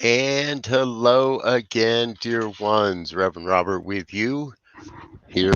And hello again, dear ones. Reverend Robert with you here.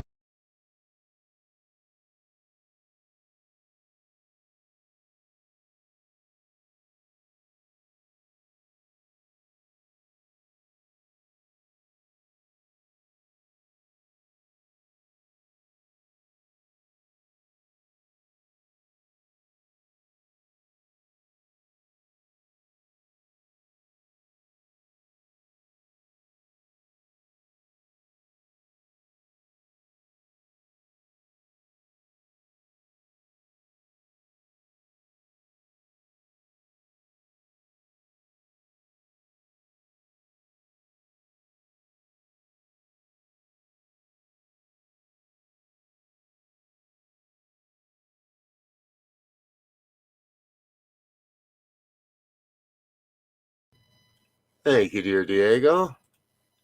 Thank you, dear Diego.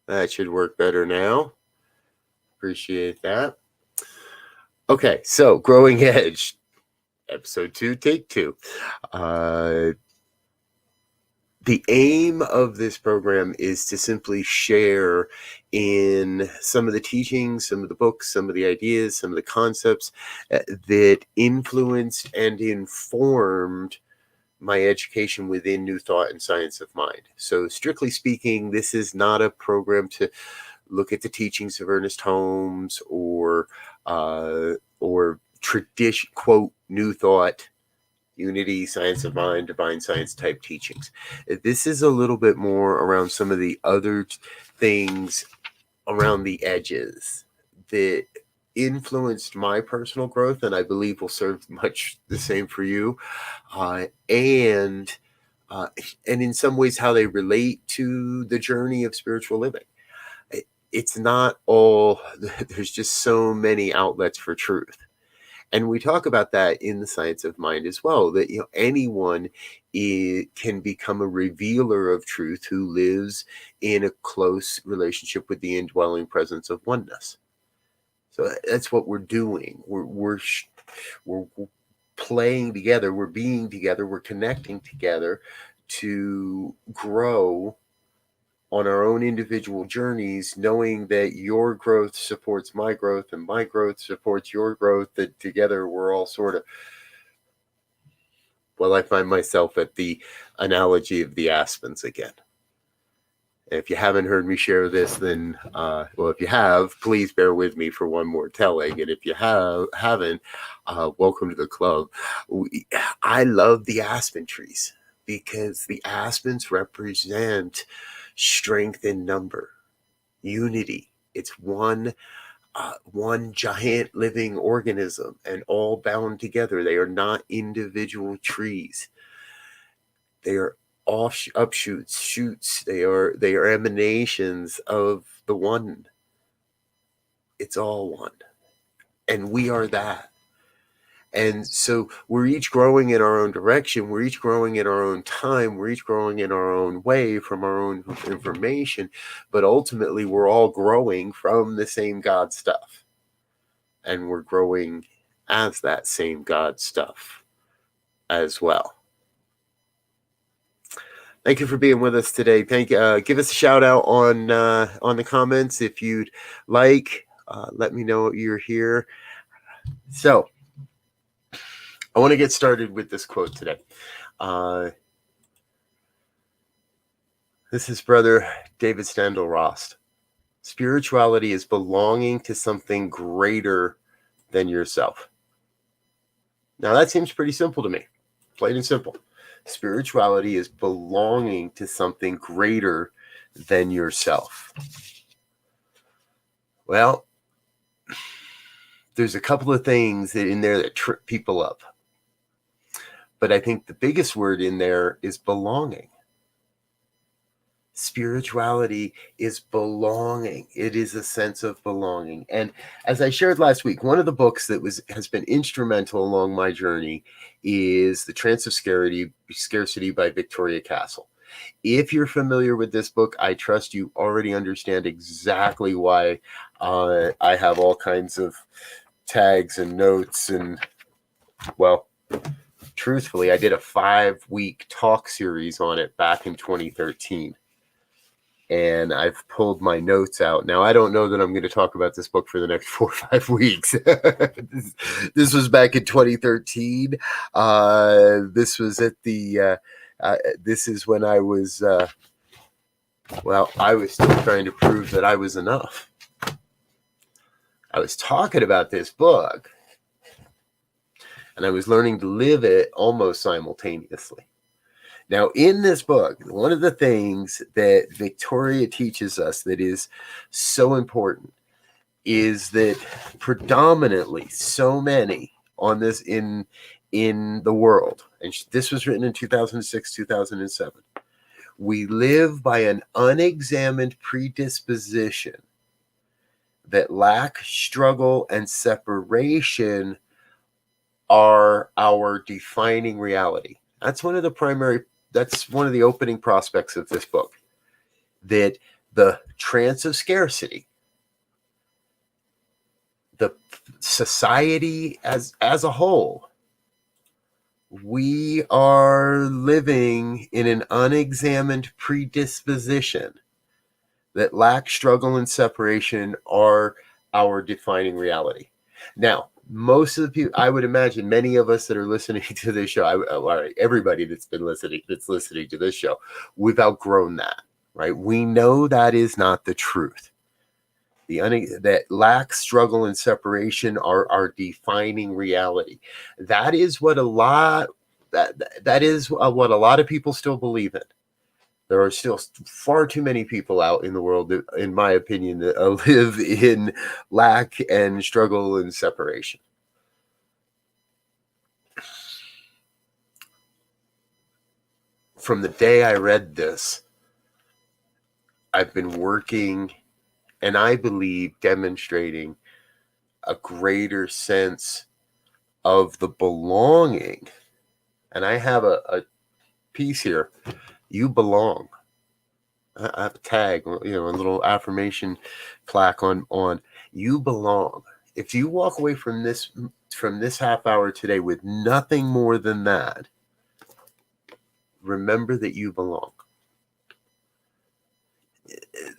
That should work better now. Appreciate that. Okay, so Growing Edge, episode 2, take 2. The aim of this program is to simply share in some of the teachings, some of the books, some of the ideas, some of the concepts that influenced and informed my education within New Thought and Science of Mind. So, strictly speaking, this is not a program to look at the teachings of Ernest Holmes or tradition, quote, New Thought, Unity, Science of Mind, Divine Science type teachings. This is a little bit more around some of the other things around the edges that influenced my personal growth, and I believe will serve much the same for you, and in some ways how they relate to the journey of spiritual living. It's not all, there's just so many outlets for truth. And we talk about that in the Science of Mind as well, that anyone can become a revealer of truth who lives in a close relationship with the indwelling presence of oneness. So that's what we're doing. We're playing together, we're being together, we're connecting together to grow on our own individual journeys, knowing that your growth supports my growth and my growth supports your growth, that together we're all sort of, well, I find myself at the analogy of the aspens again. If you haven't heard me share this, then, well, if you have, please bear with me for one more telling. And if you haven't, welcome to the club. I love the aspen trees because the aspens represent strength in number, unity. It's one giant living organism and all bound together. They are not individual trees. They are offshoots, shoots. They are emanations of the one. It's all one, and we are that. And so we're each growing in our own direction. We're each growing in our own time. We're each growing in our own way from our own information. But ultimately, we're all growing from the same God stuff. And we're growing as that same God stuff as well. Thank you for being with us today. Give us a shout out on the comments if you'd like. Let me know you're here. So, I want to get started with this quote today. This is Brother David Steindl-Rast. Spirituality is belonging to something greater than yourself. Now, that seems pretty simple to me, plain and simple. Spirituality is belonging to something greater than yourself. Well, there's a couple of things in there that trip people up. But I think the biggest word in there is belonging. Spirituality is belonging. It is a sense of belonging. And as I shared last week, one of the books that has been instrumental along my journey is The Trance of Scarcity by Victoria Castle. If you're familiar with this book, I trust you already understand exactly why I have all kinds of tags and notes. And, well, truthfully, I did a 5-week talk series on it back in 2013. and I've pulled my notes out. Now, I don't know that I'm going to talk about this book for the next 4 or 5 weeks. This was back in 2013. This was at the, this is when I was, I was still trying to prove that I was enough. I was talking about this book, and I was learning to live it almost simultaneously. Now, in this book, one of the things that Victoria teaches us that is so important is that predominantly so many on this in the world, and this was written in 2006, 2007, we live by an unexamined predisposition that lack, struggle, and separation are our defining reality. That's one of the opening prospects of this book, that the trance of scarcity, the society as a whole, we are living in an unexamined predisposition that lack, struggle, and separation are our defining reality. Now, most of the people, I would imagine many of us that are listening to this show, everybody that's listening to this show, we've outgrown that, right? We know that is not the truth. That lack, struggle, and separation are our defining reality. That is what a lot of people still believe in. There are still far too many people out in the world, that, in my opinion, that live in lack and struggle and separation. From the day I read this, I've been working, and I believe demonstrating a greater sense of the belonging. And I have a piece here. You belong. I have a tag, a little affirmation plaque on you belong. If you walk away from this half hour today with nothing more than that, remember that you belong.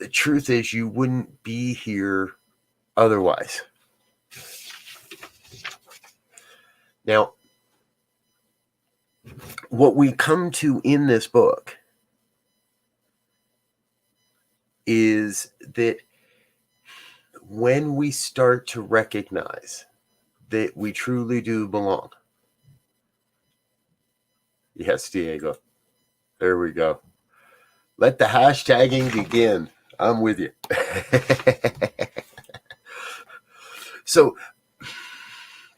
The truth is, you wouldn't be here otherwise. Now, what we come to in this book is that when we start to recognize that we truly do belong. Yes, Diego. There we go. Let the hashtagging begin. I'm with you. So,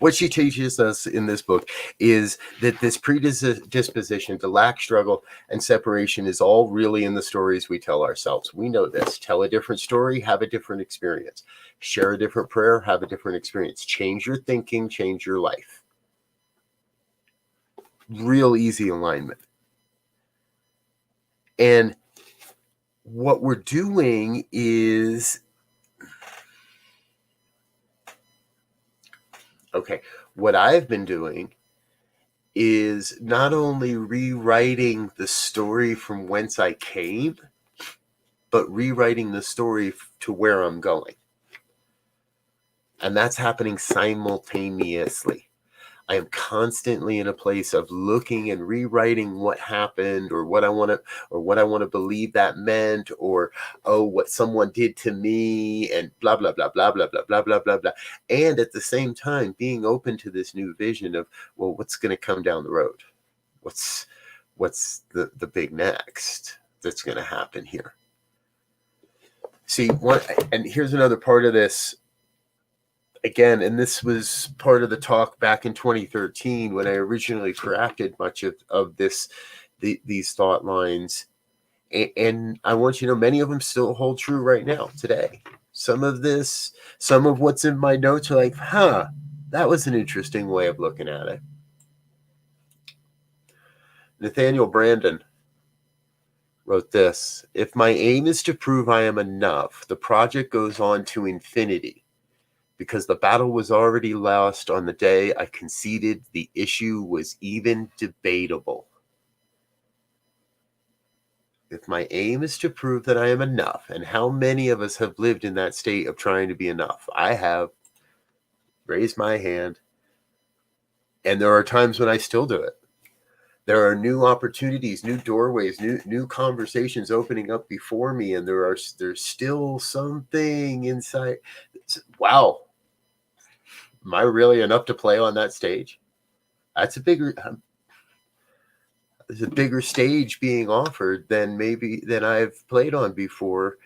what she teaches us in this book is that this predisposition to lack, struggle, and separation is all really in the stories we tell ourselves. We know this. Tell a different story, have a different experience. Share a different prayer, have a different experience. Change your thinking, change your life. Real easy alignment. And what we're doing is, what I've been doing is not only rewriting the story from whence I came, but rewriting the story to where I'm going. And that's happening simultaneously. I am constantly in a place of looking and rewriting what happened, or what I want to believe that meant, or what someone did to me, and blah blah blah blah blah blah blah blah blah blah. And at the same time, being open to this new vision of, what's going to come down the road? What's the big next that's going to happen here? See, and here's another part of this. Again, and this was part of the talk back in 2013 when I originally crafted much of these thought lines. And I want you to know, many of them still hold true right now, today. Some of what's in my notes are like, that was an interesting way of looking at it. Nathaniel Brandon wrote this: if my aim is to prove I am enough, the project goes on to infinity. Because the battle was already lost on the day I conceded the issue was even debatable. if my aim is to prove that I am enough, and how many of us have lived in that state of trying to be enough? I have raised my hand, and there are times when I still do it. There are new opportunities, new doorways, new conversations opening up before me, and there's still something inside. Wow, am I really enough to play on that stage? That's there's a bigger stage being offered than I've played on before,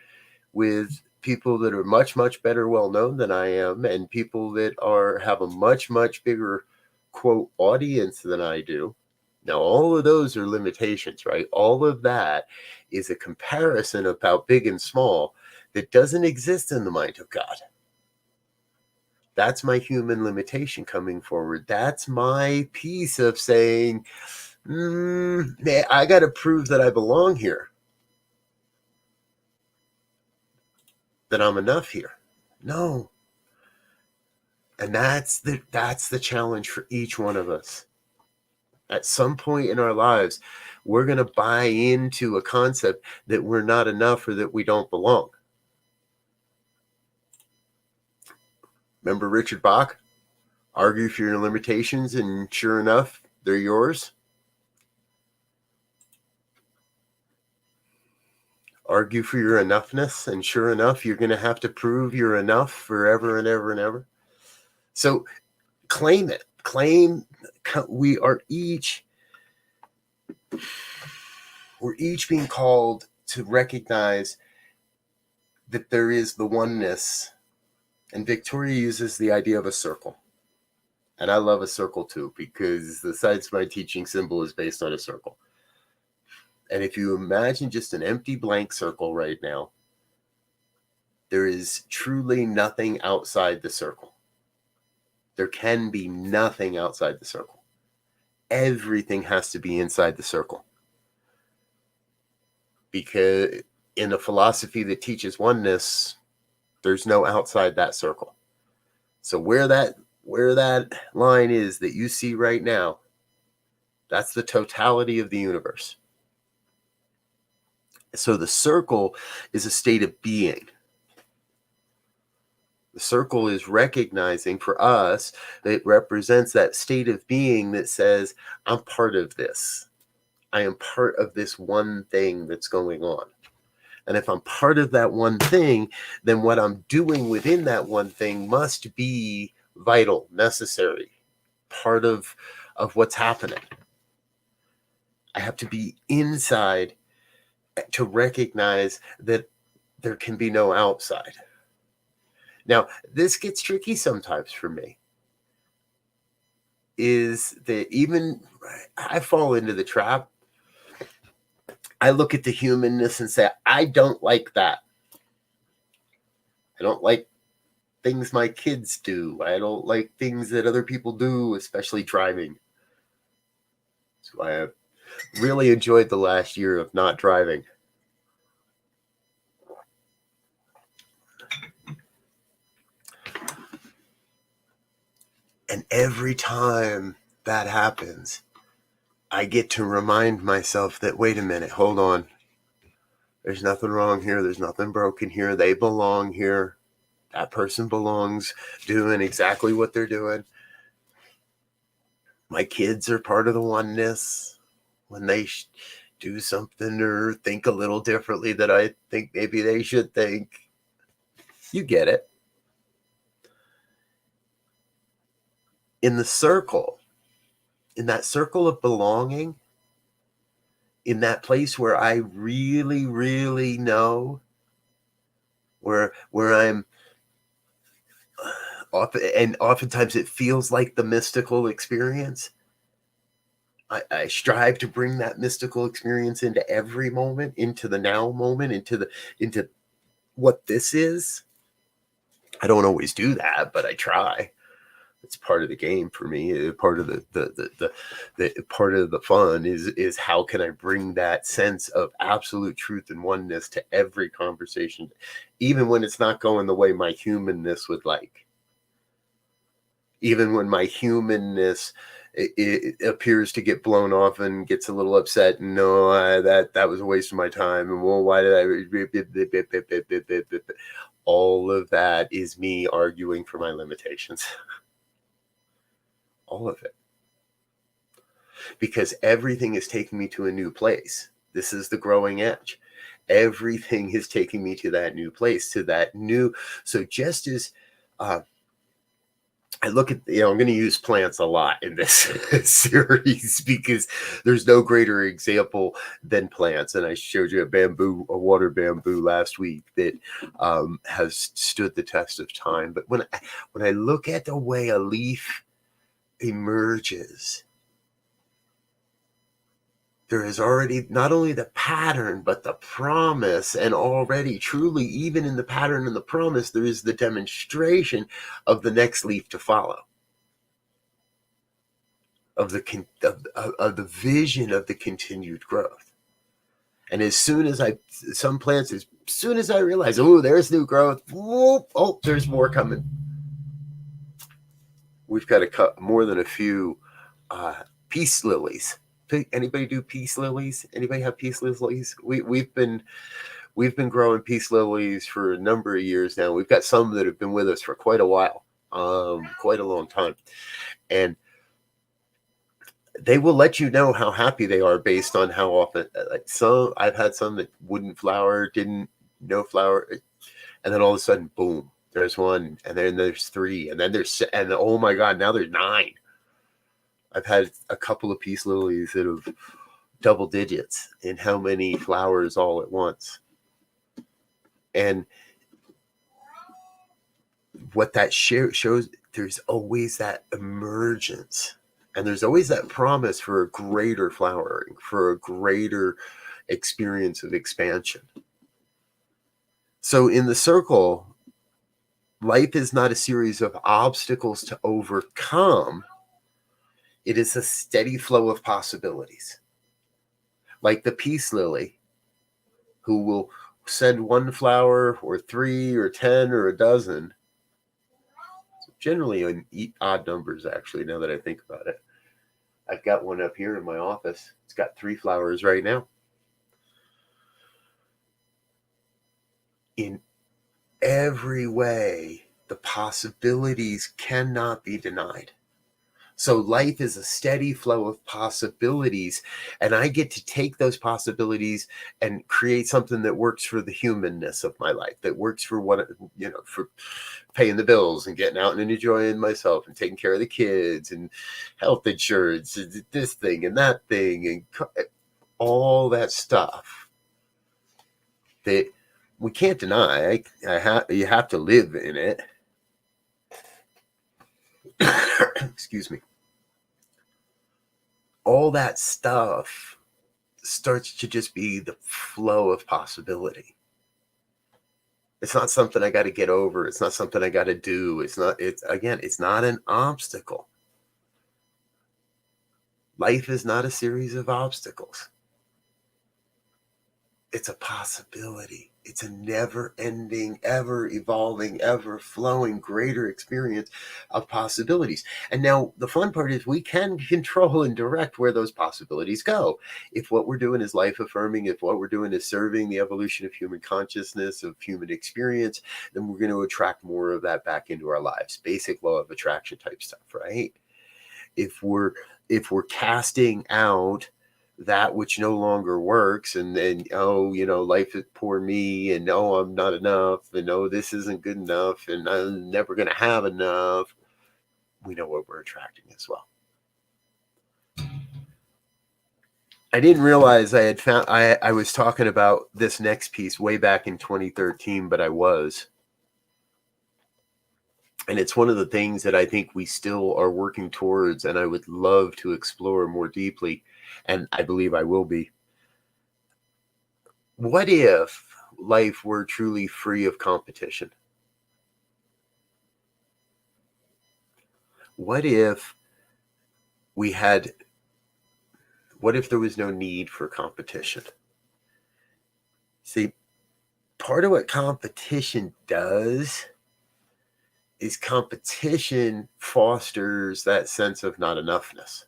with people that are much better well known than I am, and people that have a much bigger quote audience than I do. Now, all of those are limitations, right? All of that is a comparison about big and small that doesn't exist in the mind of God. That's my human limitation coming forward. That's my piece of saying, I got to prove that I belong here, that I'm enough here. No. And that's the challenge for each one of us. At some point in our lives, we're going to buy into a concept that we're not enough or that we don't belong. Remember Richard Bach? Argue for your limitations, and sure enough, they're yours. Argue for your enoughness, and sure enough, you're going to have to prove you're enough forever and ever and ever. So claim it. We're each being called to recognize that there is the oneness. And Victoria uses the idea of a circle. And I love a circle too, because the Science Mind teaching symbol is based on a circle. And if you imagine just an empty blank circle right now, there is truly nothing outside the circle. There can be nothing outside the circle. Everything has to be inside the circle. Because in a philosophy that teaches oneness, there's no outside that circle. So where that line is that you see right now, that's the totality of the universe. So the circle is a state of being. The circle is recognizing for us that it represents that state of being that says, I'm part of this. I am part of this one thing that's going on. And if I'm part of that one thing, then what I'm doing within that one thing must be vital, necessary, part of what's happening. I have to be inside to recognize that there can be no outside. Now, this gets tricky sometimes for me, is that even I fall into the trap. I look at the humanness and say, I don't like that. I don't like things my kids do. I don't like things that other people do, especially driving. So I have really enjoyed the last year of not driving. And every time that happens, I get to remind myself that, wait a minute, hold on. There's nothing wrong here. There's nothing broken here. They belong here. That person belongs doing exactly what they're doing. My kids are part of the oneness. When they do something or think a little differently that I think maybe they should think, you get it. In the circle, in that circle of belonging, in that place where I really know, where I'm oftentimes it feels like the mystical experience. I strive to bring that mystical experience into every moment, into the now moment, into what this is. I don't always do that, but I try. It's part of the game for me. Part of the part of the fun is how can I bring that sense of absolute truth and oneness to every conversation, even when it's not going the way my humanness would like. Even when my humanness it appears to get blown off and gets a little upset. And no, that was a waste of my time. And well, why did I? All of that is me arguing for my limitations. All of it. Because everything is taking me to a new place. This is the growing edge. Everything is taking me to that new place, to that new. So just as I look at, I'm going to use plants a lot in this series because there's no greater example than plants. And I showed you a water bamboo last week that has stood the test of time. But when I look at the way a leaf emerges, there is already not only the pattern, but the promise. And already, truly, even in the pattern and the promise, there is the demonstration of the next leaf to follow, of the vision of the continued growth. And as soon as as soon as I realize, oh, there's new growth, whoop, oh, there's more coming. We've got to cut more than a few peace lilies. Anybody do peace lilies? Anybody have peace lilies? We've been growing peace lilies for a number of years now. We've got some that have been with us for quite a while, quite a long time, and they will let you know how happy they are based on how often. Like some, I've had some that wouldn't flower, no flower, and then all of a sudden, boom, there's one, and then there's three, and then and oh my God, now there's 9. I've had a couple of peace lilies that have double digits in how many flowers all at once. And what that shows, there's always that emergence, and there's always that promise for a greater flowering, for a greater experience of expansion. So in the circle, life is not a series of obstacles to overcome. It is a steady flow of possibilities. Like the peace lily, who will send 1 flower or 3 or 10 or a dozen. Generally in odd numbers, actually, now that I think about it. I've got one up here in my office. It's got 3 flowers right now. In every way, the possibilities cannot be denied. So life is a steady flow of possibilities, and I get to take those possibilities and create something that works for the humanness of my life, that works for for paying the bills and getting out and enjoying myself and taking care of the kids and health insurance and this thing and that thing and all that stuff that we can't deny. You have to live in it. Excuse me. All that stuff starts to just be the flow of possibility. It's not something I got to get over. It's not something I got to do. It's not an obstacle. Life is not a series of obstacles. It's a possibility. It's a never-ending, ever-evolving, ever-flowing, greater experience of possibilities. And now the fun part is we can control and direct where those possibilities go. If what we're doing is life-affirming, if what we're doing is serving the evolution of human consciousness, of human experience, then we're going to attract more of that back into our lives. Basic law of attraction type stuff, right? If we're casting out that which no longer works, and then life is poor me, and I'm not enough, and this isn't good enough, and I'm never going to have enough, we know what we're attracting as well. I didn't realize I had found I was talking about this next piece way back in 2013, but I was. And it's one of the things that I think we still are working towards, and I would love to explore more deeply, and I believe I will be. What if life were truly free of competition? What if there was no need for competition? See, part of what competition does is competition fosters that sense of not enoughness.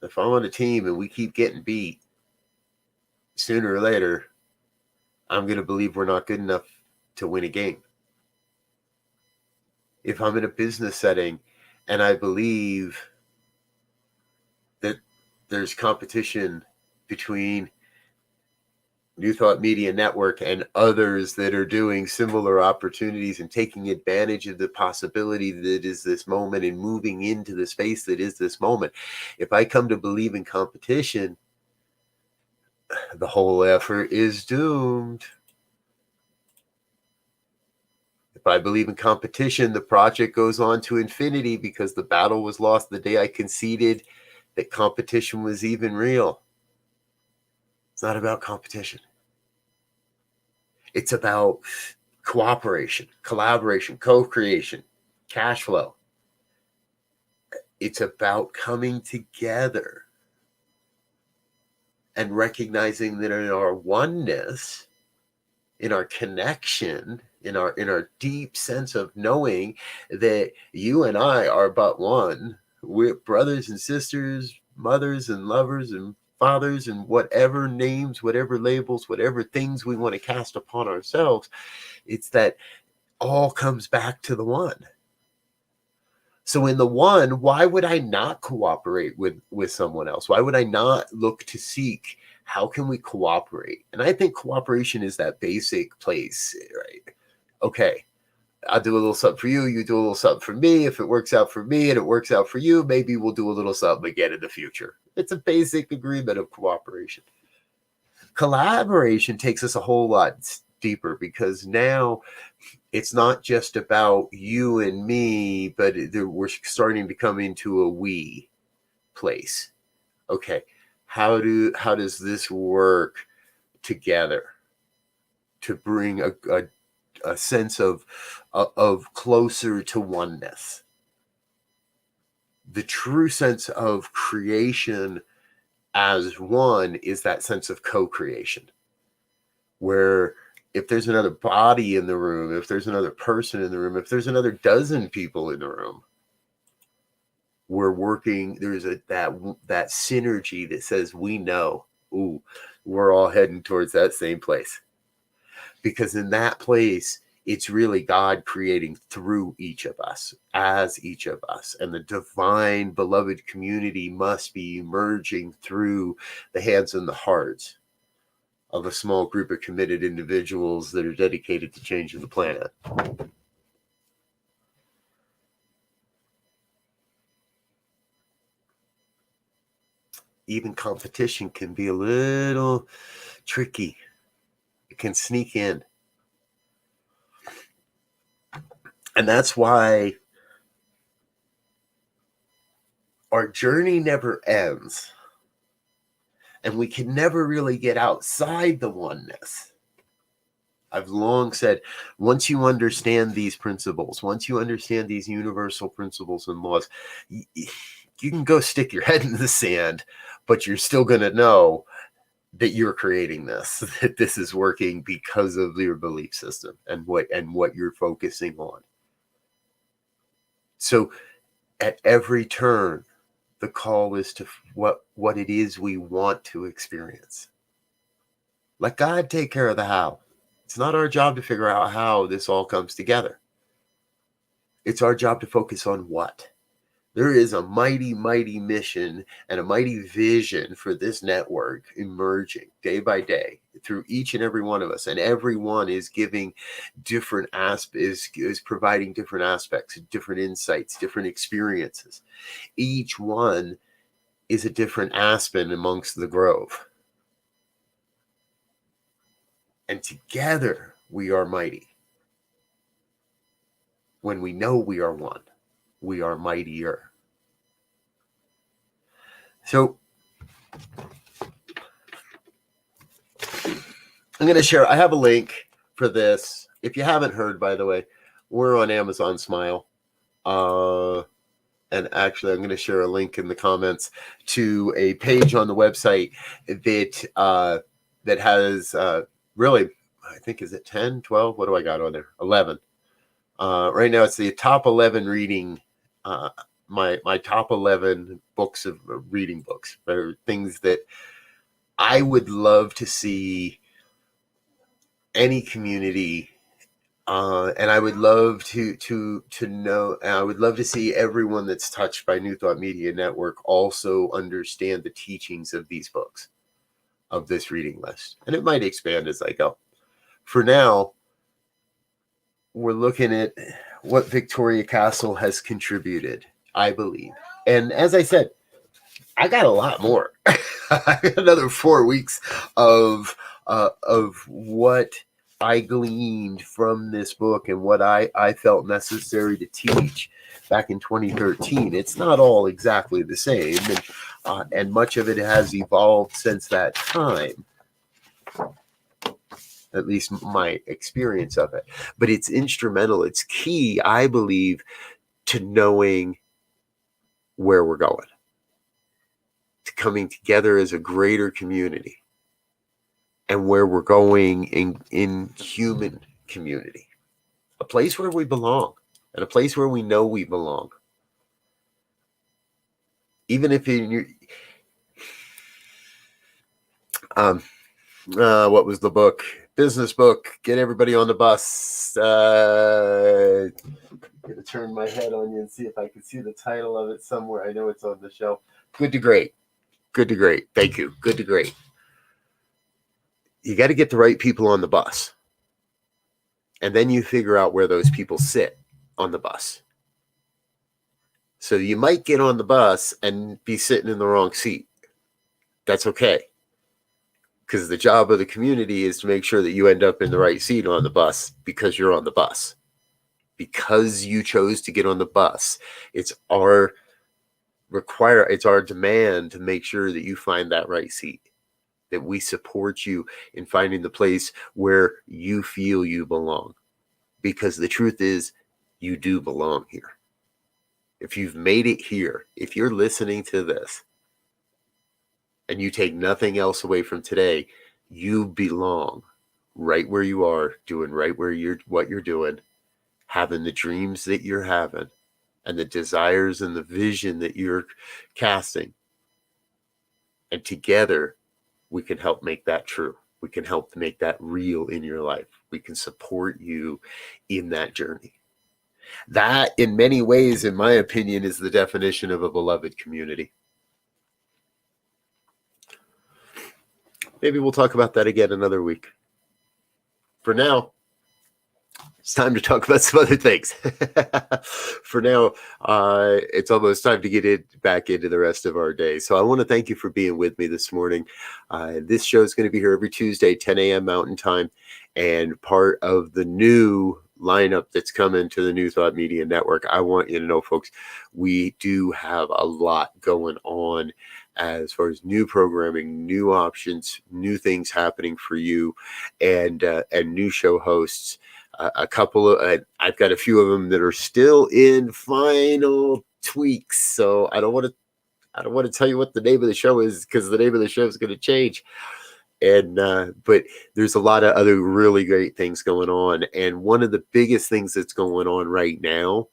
If I'm on a team and we keep getting beat, sooner or later, I'm going to believe we're not good enough to win a game. If I'm in a business setting and I believe that there's competition between New Thought Media Network and others that are doing similar opportunities and taking advantage of the possibility that is this moment and moving into the space that is this moment. If I come to believe in competition, the whole effort is doomed. If I believe in competition, the project goes on to infinity because the battle was lost the day I conceded that competition was even real. It's not about competition. It's about cooperation, collaboration, co-creation, cash flow. It's about coming together and recognizing that in our oneness, in our connection, in our deep sense of knowing that you and I are but one. We're brothers and sisters, mothers and lovers and fathers, and whatever names, whatever labels, whatever things we want to cast upon ourselves. It's that all comes back to the one. So in the one, why would I not cooperate with someone else? Why would I not look to seek how can we cooperate? And I think cooperation is that basic place, right? Okay, I'll do a little something for you. You do a little something for me. If it works out for me and it works out for you, maybe we'll do a little something again in the future. It's a basic agreement of cooperation. Collaboration takes us a whole lot deeper because now it's not just about you and me, but we're starting to come into a we place. Okay, how does this work together to bring a sense of closer to oneness? The true sense of creation as one is that sense of co-creation, where if there's another body in the room, if there's another person in the room, if there's another dozen people in the room, we're working. There's that synergy that says we know, we're all heading towards that same place. Because in that place, it's really God creating through each of us, as each of us. And the divine beloved community must be emerging through the hands and the hearts of a small group of committed individuals that are dedicated to changing the planet. Even competition can be a little tricky. It can sneak in. And that's why our journey never ends. And we can never really get outside the oneness. I've long said, once you understand these principles, once you understand these universal principles and laws, you can go stick your head in the sand, but you're still going to know that you're creating this, that this is working because of your belief system and what you're focusing on. So at every turn, the call is to what it is we want to experience. Let God take care of the how. It's not our job to figure out how this all comes together. It's our job to focus on what. There is a mighty, mighty mission and a mighty vision for this network emerging day by day through each and every one of us. And everyone is giving different aspects, is providing different aspects, different insights, different experiences. Each one is a different aspen amongst the grove. And together we are mighty. When we know we are one, we are mightier. So I'm going to share, I have a link for this. If you haven't heard, by the way, we're on Amazon Smile. And actually, I'm going to share a link in the comments to a page on the website that has really, I think, is it 10, 12? What do I got on there? 11. Right now, it's the top 11 reading. My top 11 books of reading books, or things that I would love to see any community, and I would love to know. And I would love to see everyone that's touched by New Thought Media Network also understand the teachings of these books, of this reading list, and it might expand as I go. For now, we're looking at what Victoria Castle has contributed, I believe. And as I said, I got a lot more. I got another 4 weeks of what I gleaned from this book and what I felt necessary to teach back in 2013. It's not all exactly the same, and much of it has evolved since that time, at least my experience of it. But it's instrumental. It's key, I believe, to knowing where we're going, to coming together as a greater community, and where we're going in human community, a place where we belong, and a place where we know we belong. Even if in your what was the book? Business book. Get everybody on the bus. I'm gonna turn my head on you and see if I can see the title of it somewhere. I know it's on the shelf. Good to Great. Good to Great. Thank you. Good to Great. You got to get the right people on the bus, and then you figure out where those people sit on the bus. So you might get on the bus and be sitting in the wrong seat. That's okay. Because the job of the community is to make sure that you end up in the right seat on the bus, because you're on the bus. Because you chose to get on the bus. It's our demand to make sure that you find that right seat. That we support you in finding the place where you feel you belong. Because the truth is, you do belong here. If you've made it here, if you're listening to this, and you take nothing else away from today, you belong right where you are, doing right what you're doing, having the dreams that you're having, and the desires and the vision that you're casting. And together, we can help make that true. We can help make that real in your life. We can support you in that journey. That, in many ways, in my opinion, is the definition of a beloved community. Maybe we'll talk about that again another week. For now, it's time to talk about some other things. For now, it's almost time to get back into the rest of our day. So I want to thank you for being with me this morning. This show is going to be here every Tuesday, 10 a.m. Mountain Time, and part of the new lineup that's coming to the New Thought Media Network. I want you to know, folks, we do have a lot going on as far as new programming, new options, new things happening for you, and new show hosts. A couple of I've got a few of them that are still in final tweaks, so I don't want to tell you what the name of the show is, because the name of the show is going to change. And but there's a lot of other really great things going on, and one of the biggest things that's going on right now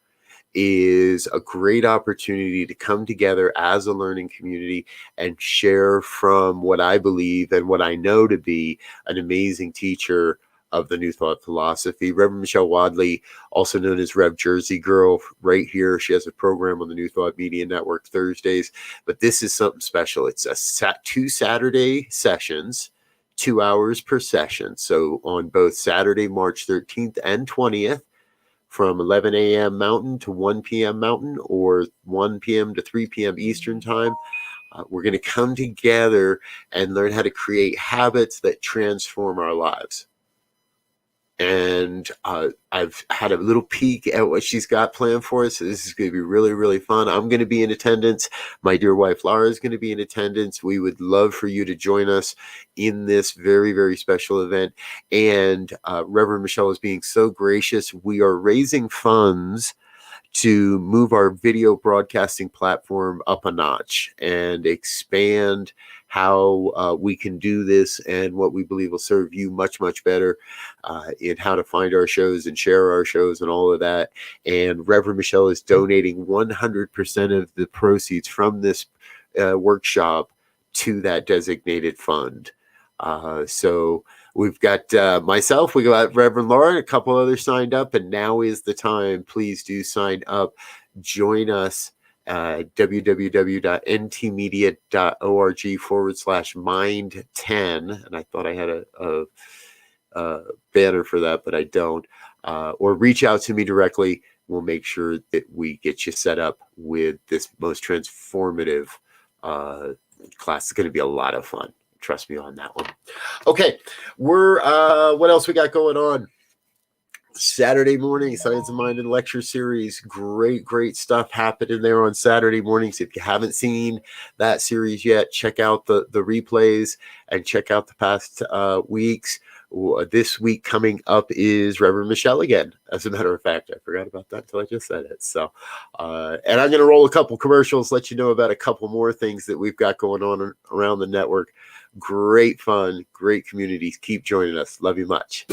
is a great opportunity to come together as a learning community and share from what I believe and what I know to be an amazing teacher of the New Thought philosophy, Reverend Michelle Wadley, also known as Rev Jersey Girl, right here. She has a program on the New Thought Media Network Thursdays, but this is something special. It's two Saturday sessions, 2 hours per session. So on both Saturday, March 13th and 20th, from 11 a.m. Mountain to 1 p.m. Mountain, or 1 p.m. to 3 p.m. Eastern Time. We're going to come together and learn how to create habits that transform our lives. And I've had a little peek at what she's got planned for us. So this is going to be really, really fun. I'm going to be in attendance. My dear wife, Laura, is going to be in attendance. We would love for you to join us in this very, very special event. And Reverend Michelle is being so gracious. We are raising funds to move our video broadcasting platform up a notch and expand how we can do this and what we believe will serve you much, much better in how to find our shows and share our shows and all of that. And Reverend Michelle is donating 100% of the proceeds from this workshop to that designated fund. So we've got myself, we got Reverend Laura, and a couple others signed up, and now is the time. Please do sign up. Join us at www.ntmedia.org/mind10. And I thought I had a banner for that, but I don't. Or reach out to me directly. We'll make sure that we get you set up with this most transformative class. It's going to be a lot of fun. Trust me on that one. Okay, we're what else we got going on? Saturday morning, Science of Mind and Lecture Series. Great stuff happening there on Saturday mornings. If you haven't seen that series yet, check out the replays and check out the past weeks. This week coming up is Reverend Michelle again. As a matter of fact, I forgot about that until I just said it. So, and I'm going to roll a couple commercials, let you know about a couple more things that we've got going on around the network. Great fun, great communities. Keep joining us. Love you much.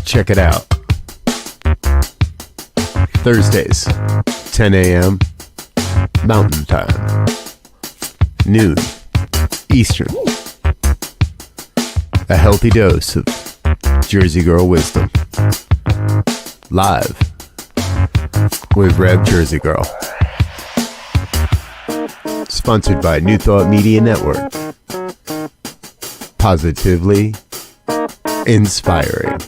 Check it out. Thursdays, 10 a.m. Mountain Time, noon Eastern. A healthy dose of Jersey Girl wisdom. Live with Rev Jersey Girl. Sponsored by New Thought Media Network. Positively inspiring.